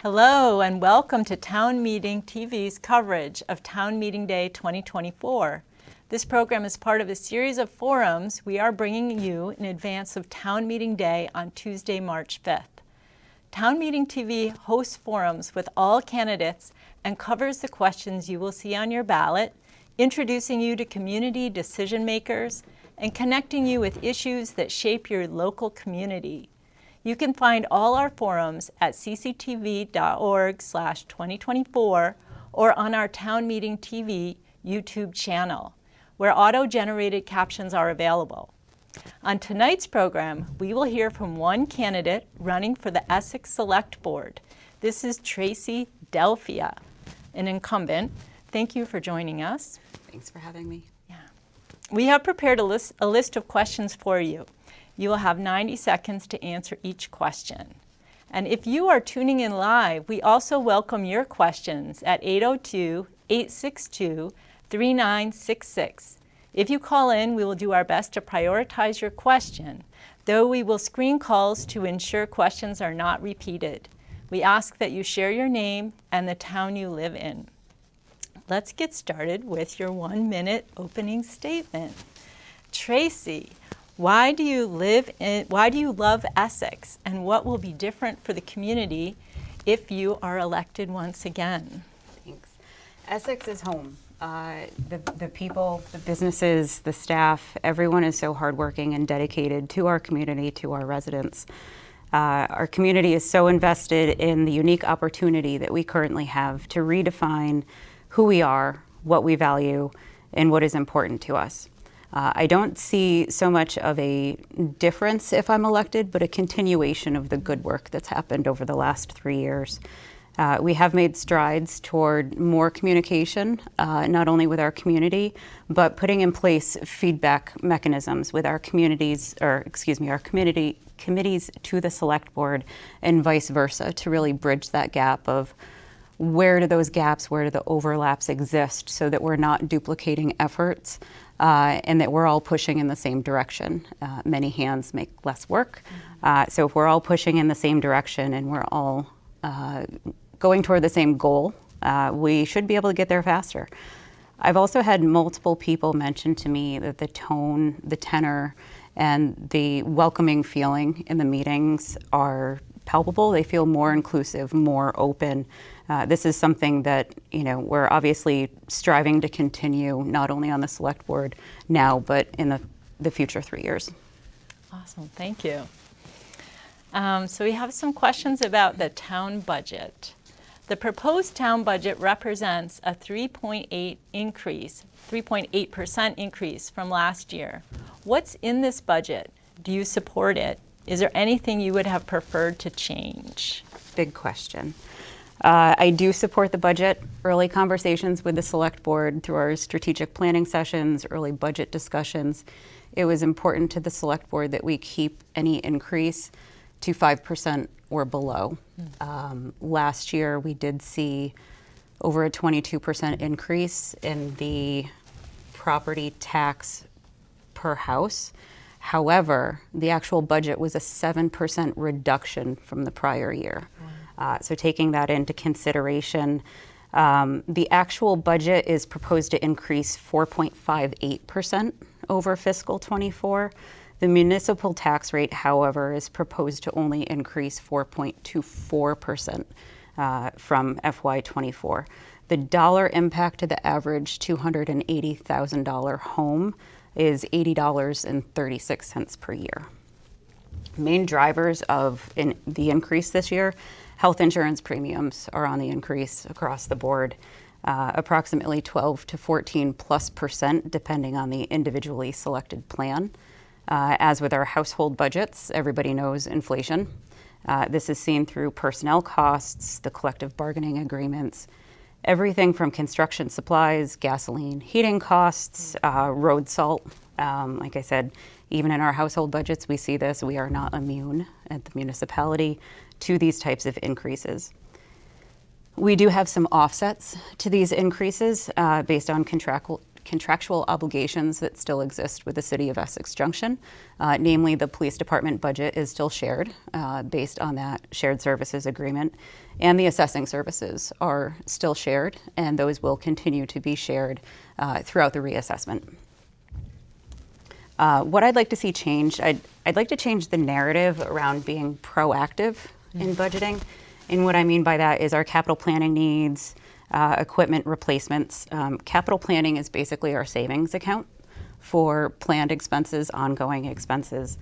Hello and welcome to Town Meeting TV's coverage of Town Meeting Day 2024. This program is part of a series of forums we are bringing you in advance of Town Meeting Day on Tuesday, March 5th. Town Meeting TV hosts forums with all candidates and covers the questions you will see on your ballot, introducing you to community decision makers and connecting you with issues that shape your local community. You can find all our forums at cctv.org/2024 or on our Town Meeting TV YouTube channel, where auto-generated captions are available. On tonight's program, we will hear from one candidate running for the Essex Selectboard. This is Tracy Delphia, an incumbent. Thank you for joining us. Thanks for having me. Yeah. We have prepared a list of questions for you. You will have 90 seconds to answer each question. And if you are tuning in live, we also welcome your questions at 802-862-3966. If you call in, we will do our best to prioritize your question, though we will screen calls to ensure questions are not repeated. We ask that you share your name and the town you live in. Let's get started with your 1-minute opening statement. Tracy, why do you love Essex, and what will be different for the community if you are elected once again? Thanks. Essex is home. The people, the businesses, the staff, everyone is so hardworking and dedicated to our community, to our residents. Our community is so invested in the unique opportunity that we currently have to redefine who we are, what we value, and what is important to us. I don't see so much of a difference if I'm elected, but a continuation of the good work that's happened over the last 3 years. We have made strides toward more communication, not only with our community, but putting in place feedback mechanisms with our communities, our community committees to the select board and vice versa, to really bridge that gap of where do those gaps, where do the overlaps exist, so that we're not duplicating efforts and that we're all pushing in the same direction. Many hands make less work. So if we're all pushing in the same direction and we're all going toward the same goal, we should be able to get there faster. I've also had multiple people mention to me that the tone, the tenor, and the welcoming feeling in the meetings are palpable. They feel more inclusive, more open. This is something that, we're obviously striving to continue, not only on the select board now, but in the future 3 years. Awesome, thank you. So we have some questions about the town budget. The proposed town budget represents a 3.8% increase from last year. What's in this budget? Do you support it? Is there anything you would have preferred to change? Big question. I do support the budget. Early conversations with the select board through our strategic planning sessions, early budget discussions. It was important to the select board that we keep any increase to 5% or below. Last year, we did see over a 22% increase in the property tax per house. However, the actual budget was a 7% reduction from the prior year. So taking that into consideration, the actual budget is proposed to increase 4.58% over fiscal 24. The municipal tax rate, however, is proposed to only increase 4.24% from FY24. The dollar impact to the average $280,000 home is $80.36 per year. Main drivers of the increase this year: health insurance premiums are on the increase across the board, approximately 12 to 14+% depending on the individually selected plan. As with our household budgets, everybody knows inflation. This is seen through personnel costs, the collective bargaining agreements, everything from construction supplies, gasoline, heating costs, road salt. Like I said, even in our household budgets, we see this. We are not immune at the municipality to these types of increases. We do have some offsets to these increases based on contractual obligations that still exist with the City of Essex Junction. Namely, the police department budget is still shared based on that shared services agreement, and the assessing services are still shared, and those will continue to be shared throughout the reassessment. What I'd like to see changed, I'd like to change the narrative around being proactive in budgeting. And what I mean by that is our capital planning needs, equipment replacements. Capital planning is basically our savings account for planned expenses, ongoing expenses.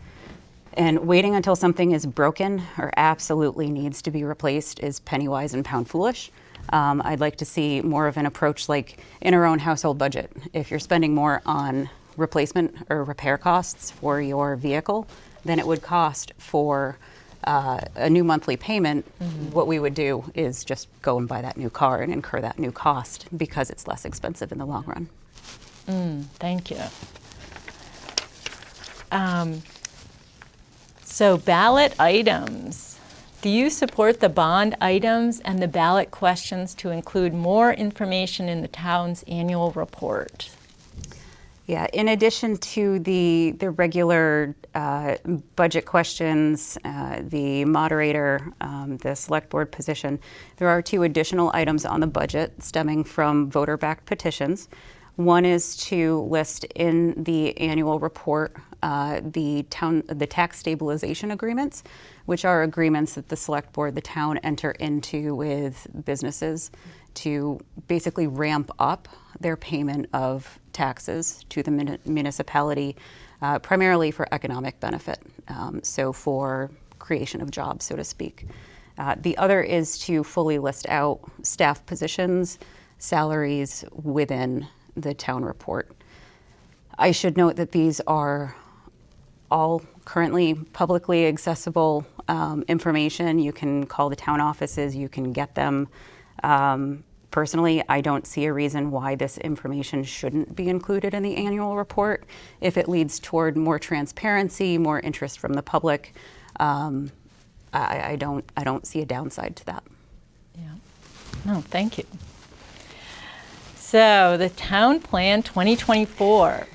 And waiting until something is broken or absolutely needs to be replaced is penny wise and pound foolish. I'd like to see more of an approach like in our own household budget. If you're spending more on replacement or repair costs for your vehicle than it would cost for a new monthly payment, what we would do is just go and buy that new car and incur that new cost because it's less expensive in the long run. Thank you. So ballot items. Do you support the bond items and the ballot questions to include more information in the town's annual report? Yeah, in addition to the regular budget questions, the moderator, the select board position, there are 2 additional items on the budget stemming from voter-backed petitions. One is to list in the annual report the tax stabilization agreements, which are agreements that the select board, the town, enter into with businesses to basically ramp up their payment of taxes to the municipality, primarily for economic benefit, so for creation of jobs, so to speak. The other is to fully list out staff positions, salaries within the town report. I should note that these are all currently publicly accessible information. You can call the town offices, you can get them. Personally, I don't see a reason why this information shouldn't be included in the annual report. If it leads toward more transparency, more interest from the public, I don't see a downside to that. Yeah. No, thank you. So the Town Plan 2024,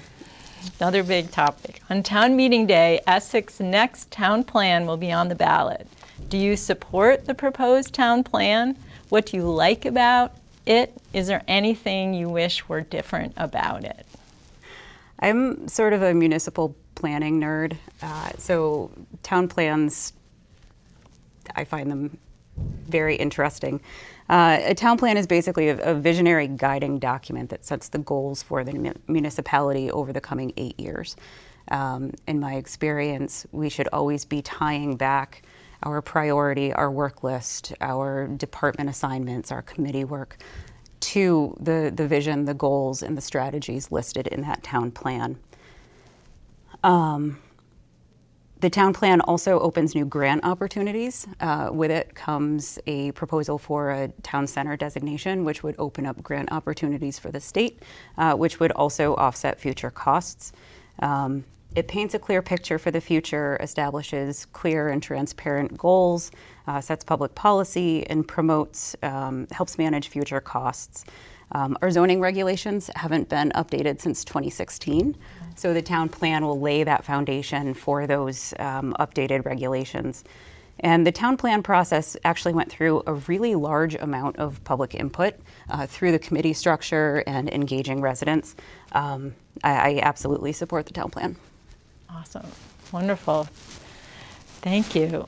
another big topic. On town meeting day, Essex next town plan will be on the ballot. Do you support the proposed town plan? What do you like about it? Is there anything you wish were different about it? I'm sort of a municipal planning nerd, so town plans, I find them very interesting. A town plan is basically a visionary guiding document that sets the goals for the municipality over the coming 8 years. In my experience, we should always be tying back our priority, our work list, our department assignments, our committee work to the vision, the goals, and the strategies listed in that town plan. The town plan also opens new grant opportunities. With it comes a proposal for a town center designation, which would open up grant opportunities for the state, which would also offset future costs. It paints a clear picture for the future, establishes clear and transparent goals, sets public policy, and promotes, helps manage future costs. Our zoning regulations haven't been updated since 2016, so the town plan will lay that foundation for those updated regulations. And the town plan process actually went through a really large amount of public input through the committee structure and engaging residents. I absolutely support the town plan. Awesome. Wonderful. Thank you.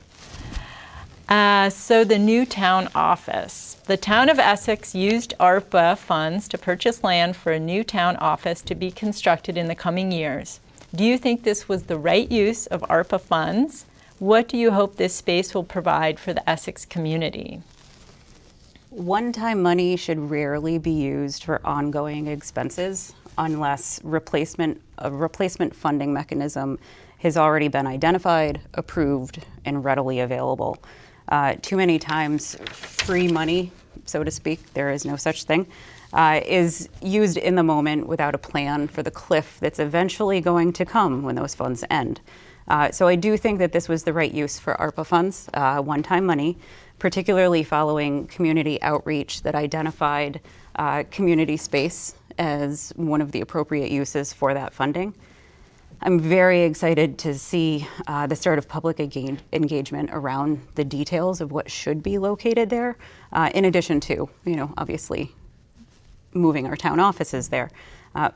So the new town office. The town of Essex used ARPA funds to purchase land for a new town office to be constructed in the coming years. Do you think this was the right use of ARPA funds? What do you hope this space will provide for the Essex community? One-time money should rarely be used for ongoing expenses unless a replacement funding mechanism has already been identified, approved, and readily available. Too many times, free money, so to speak, there is no such thing, is used in the moment without a plan for the cliff that's eventually going to come when those funds end. So I do think that this was the right use for ARPA funds, one-time money, particularly following community outreach that identified community space as one of the appropriate uses for that funding. I'm very excited to see the start of public engagement around the details of what should be located there, in addition to, obviously moving our town offices there.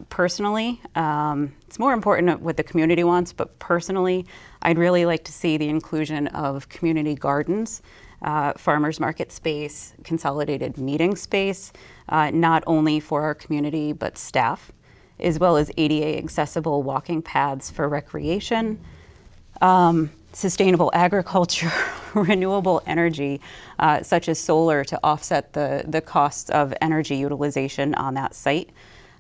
Personally, it's more important what the community wants, but personally, I'd really like to see the inclusion of community gardens, farmers market space, consolidated meeting space, not only for our community, but staff, as well as ADA accessible walking paths for recreation, sustainable agriculture, renewable energy, such as solar to offset the costs of energy utilization on that site.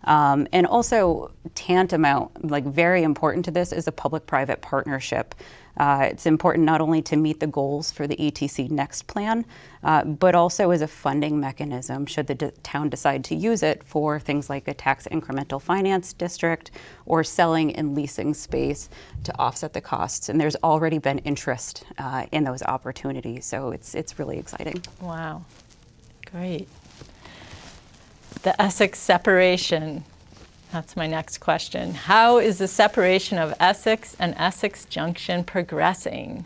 And also tantamount, like very important to this, is a public-private partnership. It's important not only to meet the goals for the ETC Next plan, but also as a funding mechanism should the town decide to use it for things like a tax incremental finance district or selling and leasing space to offset the costs. And there's already been interest in those opportunities, so it's really exciting. Wow, great. The Essex Separation. That's my next question. How is the separation of Essex and Essex Junction progressing?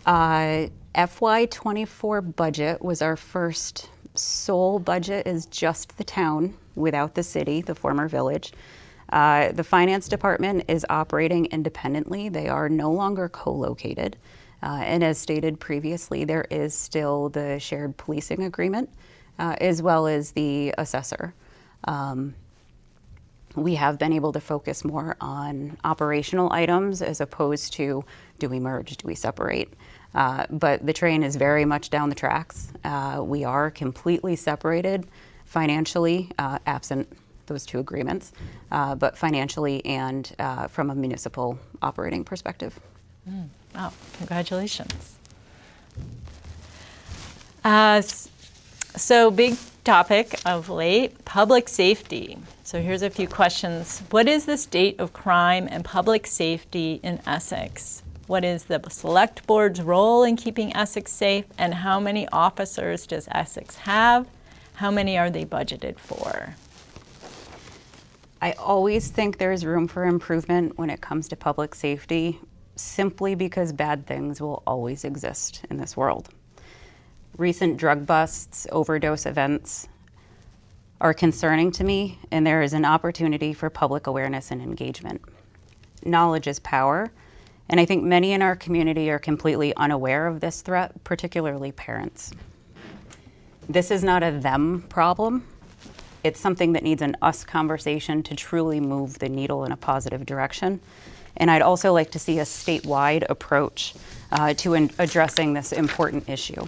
FY24 budget was our first sole budget as just the town without the city, the former village. The finance department is operating independently. They are no longer co-located. And as stated previously, there is still the shared policing agreement, as well as the assessor. We have been able to focus more on operational items as opposed to do we merge, do we separate. But the train is very much down the tracks. We are completely separated financially, absent those two agreements, but financially and from a municipal operating perspective. Wow, congratulations. So big topic of late, public safety. So here's a few questions. What is the state of crime and public safety in Essex? What is the select board's role in keeping Essex safe, and how many officers does Essex have? How many are they budgeted for? I always think there's room for improvement when it comes to public safety, simply because bad things will always exist in this world. Recent drug busts, overdose events are concerning to me, and there is an opportunity for public awareness and engagement. Knowledge is power, and I think many in our community are completely unaware of this threat, particularly parents. This is not a them problem. It's something that needs an us conversation to truly move the needle in a positive direction. And I'd also like to see a statewide approach to addressing this important issue.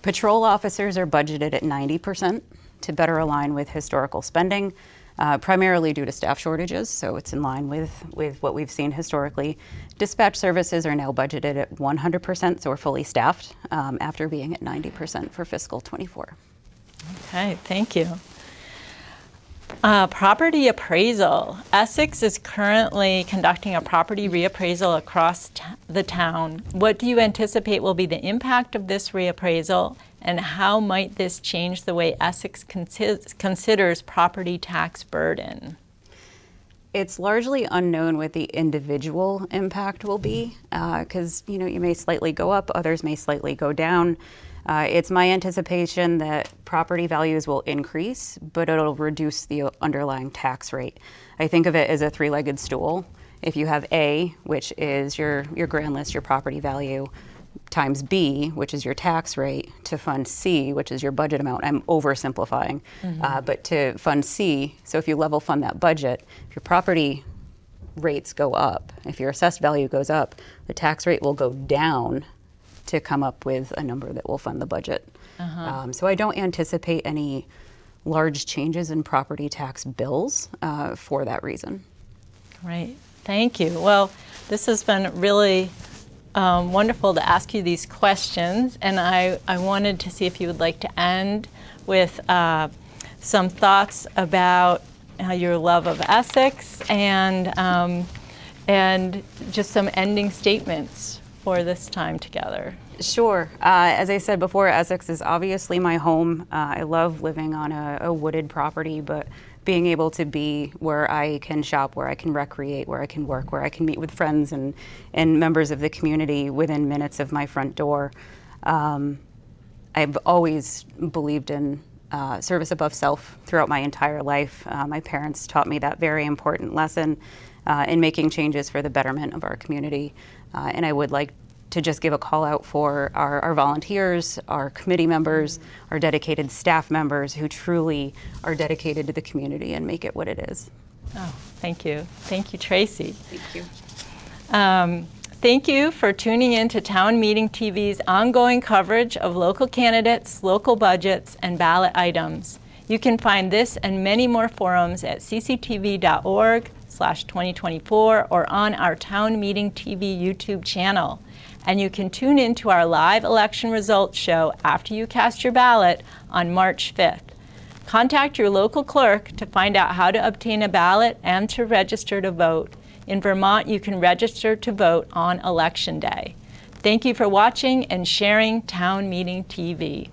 Patrol officers are budgeted at 90% to better align with historical spending, primarily due to staff shortages, so it's in line with what we've seen historically. Dispatch services are now budgeted at 100%, so we're fully staffed after being at 90% for fiscal ~24. Okay, thank you. Property appraisal. Essex is currently conducting a property reappraisal across the town. What do you anticipate will be the impact of this reappraisal, and how might this change the way Essex considers property tax burden? It's largely unknown what the individual impact will be, because you may slightly go up, others may slightly go down. It's my anticipation that property values will increase, but it'll reduce the underlying tax rate. I think of it as a three-legged stool. If you have A, which is your grand list, your property value, times B, which is your tax rate, to fund C, which is your budget amount. I'm oversimplifying, but to fund C, so if you level fund that budget, if your property rates go up, if your assessed value goes up, the tax rate will go down to come up with a number that will fund the budget. So I don't anticipate any large changes in property tax bills for that reason. Great, thank you. Well, this has been really wonderful to ask you these questions, and I wanted to see if you would like to end with some thoughts about your love of Essex and just some ending statements for this time together. Sure. As I said before, Essex is obviously my home. I love living on a wooded property, but being able to be where I can shop, where I can recreate, where I can work, where I can meet with friends and members of the community within minutes of my front door. I've always believed in service above self throughout my entire life. My parents taught me that very important lesson in making changes for the betterment of our community. And I would like to just give a call out for our volunteers, our committee members, our dedicated staff members who truly are dedicated to the community and make it what it is. Oh, thank you. Thank you, Tracy. Thank you. Thank you for tuning in to Town Meeting TV's ongoing coverage of local candidates, local budgets, and ballot items. You can find this and many more forums at cctv.org/2024 or on our Town Meeting TV YouTube channel. And you can tune in to our live election results show after you cast your ballot on March 5th. Contact your local clerk to find out how to obtain a ballot and to register to vote. In Vermont, you can register to vote on Election Day. Thank you for watching and sharing Town Meeting TV.